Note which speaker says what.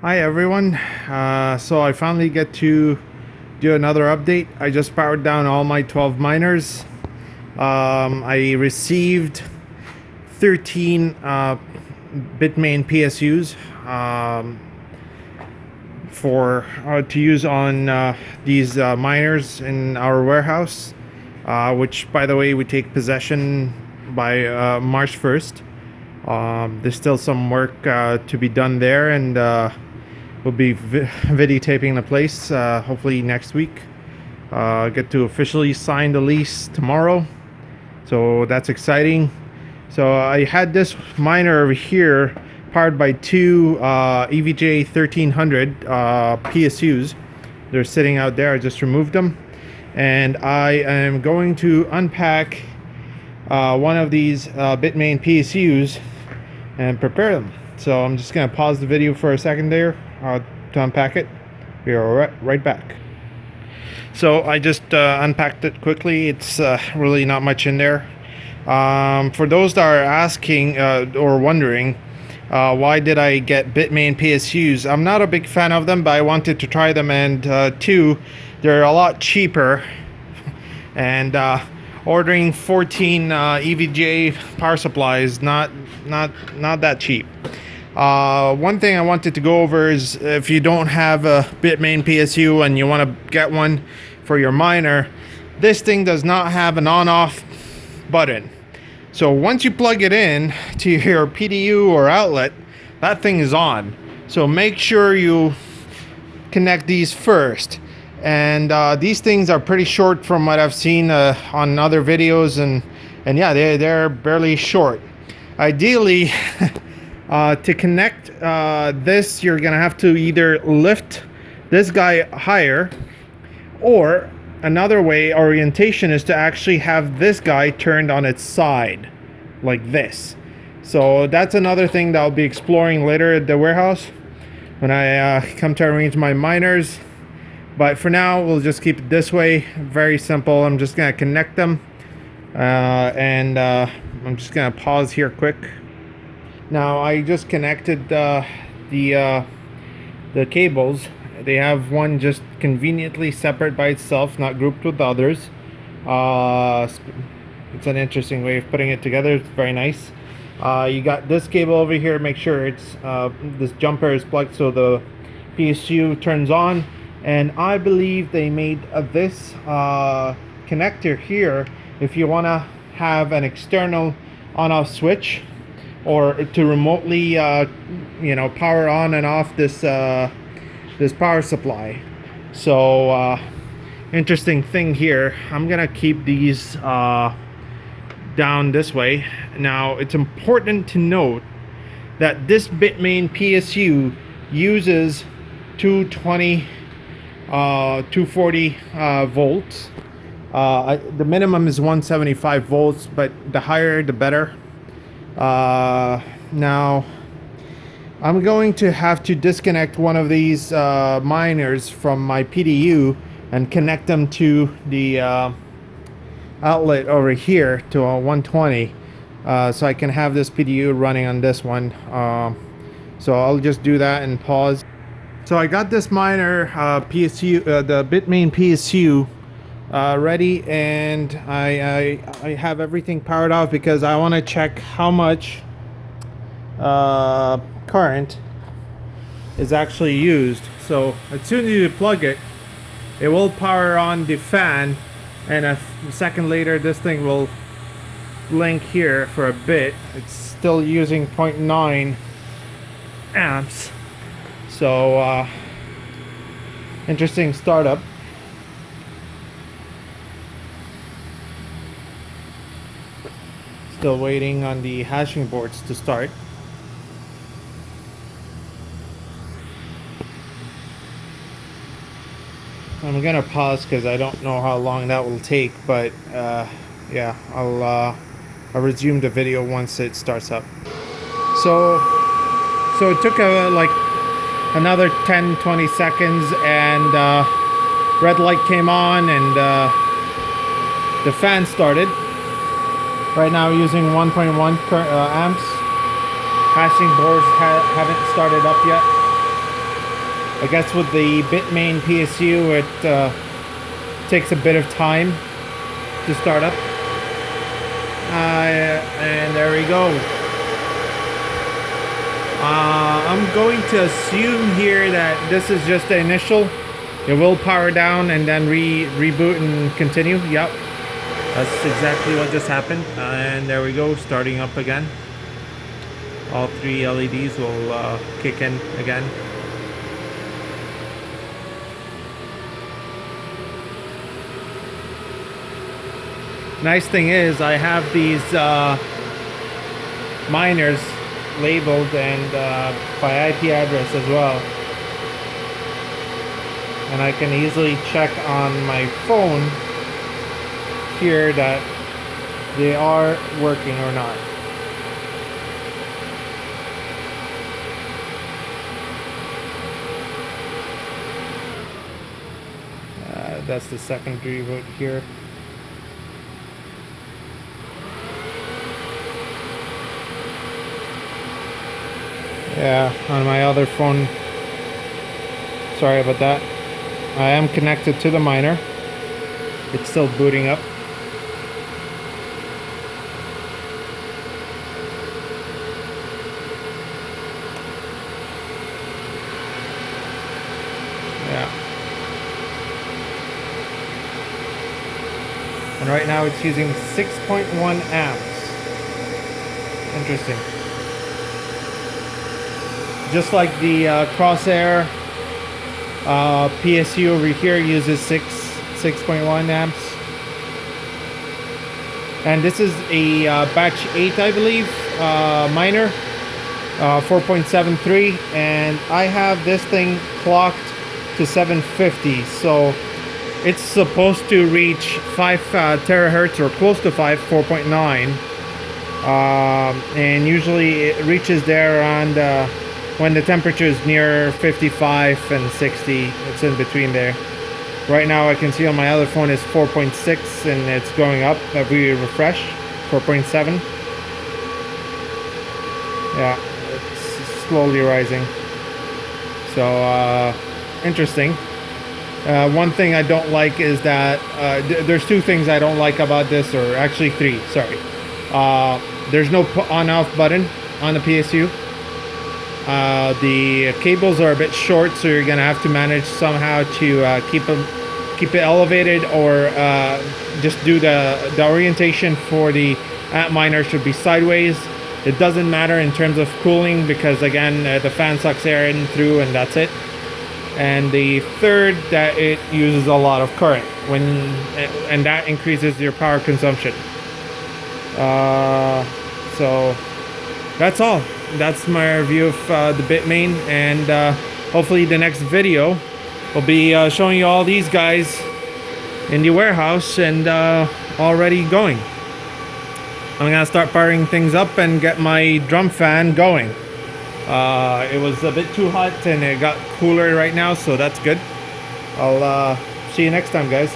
Speaker 1: Hi everyone. So I finally get to do another update. I just powered down all my 12 miners. I received 13 Bitmain PSUs for to use on these miners in our warehouse, which, by the way, we take possession by March 1st. There's still some work to be done there, and we'll be videotaping the place hopefully next week. Get to officially sign the lease tomorrow, so that's exciting. So I had this miner over here powered by two EVGA 1300 PSUs. They're sitting out there. I just removed them, and I am going to unpack one of these Bitmain PSUs and prepare them. So I'm just gonna pause the video for a second there to unpack it. We are right back. So I just unpacked it quickly. It's really not much in there. For those that are asking or wondering, why did I get Bitmain PSUs? I'm not a big fan of them, but I wanted to try them, and two, they're a lot cheaper. And ordering 14 EVGA power supplies not that cheap. One thing I wanted to go over is, if you don't have a Bitmain PSU and you want to get one for your miner, this thing does not have an on-off button. So once you plug it in to your PDU or outlet, that thing is on. So make sure you connect these first. And these things are pretty short from what I've seen on other videos, and yeah, they're barely short. Ideally, to connect this, you're gonna have to either lift this guy higher, or another way orientation is to actually have this guy turned on its side like this. So that's another thing that I'll be exploring later at the warehouse when I come to arrange my miners. But for now, we'll just keep it this way. Very simple. I'm just gonna connect them, and I'm just gonna pause here quick. Now I just connected the cables. They have one just conveniently separate by itself, not grouped with others. It's an interesting way of putting it together. It's very nice. You got this cable over here. Make sure it's this jumper is plugged so the PSU turns on. And I believe they made this connector here if you want to have an external on-off switch, or to remotely power on and off this this power supply. So interesting thing here. I'm gonna keep these down this way. Now it's important to note that this Bitmain PSU uses 240 volts. The minimum is 175 volts, but the higher the better. Now I'm going to have to disconnect one of these miners from my PDU and connect them to the outlet over here to a 120, so I can have this PDU running on this one. So I'll just do that and pause. So I got this miner PSU, the Bitmain PSU, ready, and I have everything powered off because I want to check how much current is actually used. So as soon as you plug it, it will power on the fan, and a second later this thing will blink here for a bit. It's still using 0.9 amps. So interesting startup. Still waiting on the hashing boards to start. I'm gonna pause because I don't know how long that will take, but yeah, I'll resume the video once it starts up. So it took like another 10-20 seconds, and red light came on, and the fan started. Right now using 1.1 amps. Hashing boards haven't started up yet. I guess with the Bitmain PSU, it takes a bit of time to start up. And there we go. I'm going to assume here that this is just the initial. It will power down and then reboot and continue. Yep, that's exactly what just happened. And there we go, starting up again. All three LEDs will kick in again. Nice thing is I have these miners labeled and by IP address as well, and I can easily check on my phone here that they are working or not. That's the secondary route here. Yeah, on my other phone, sorry about that, I am connected to the miner. It's still booting up. Yeah. And right now it's using 6.1 amps. Interesting. Just like the Crosshair PSU over here uses 6.1 amps. And this is a batch 8, I believe, miner, 4.73, and I have this thing clocked to 750, so it's supposed to reach 5 terahertz or close to 5, 4.9, and usually it reaches there around when the temperature is near 55 and 60. It's in between there. Right now I can see on my other phone is 4.6 and it's going up every refresh. 4.7. Yeah, it's slowly rising. So interesting. One thing I don't like is that there's two things I don't like about this, or actually three, sorry. There's no on-off button on the PSU. The cables are a bit short, so you're gonna have to manage somehow to keep it elevated, or just do the orientation for the Antminer should be sideways. It doesn't matter in terms of cooling because again the fan sucks air in through and that's it. And the third, that it uses a lot of current and that increases your power consumption. So that's all. That's my review of the Bitmain, and hopefully the next video will be showing you all these guys in the warehouse and already going. I'm gonna start firing things up and get my drum fan going. It was a bit too hot and it got cooler right now, so that's good. I'll see you next time, guys.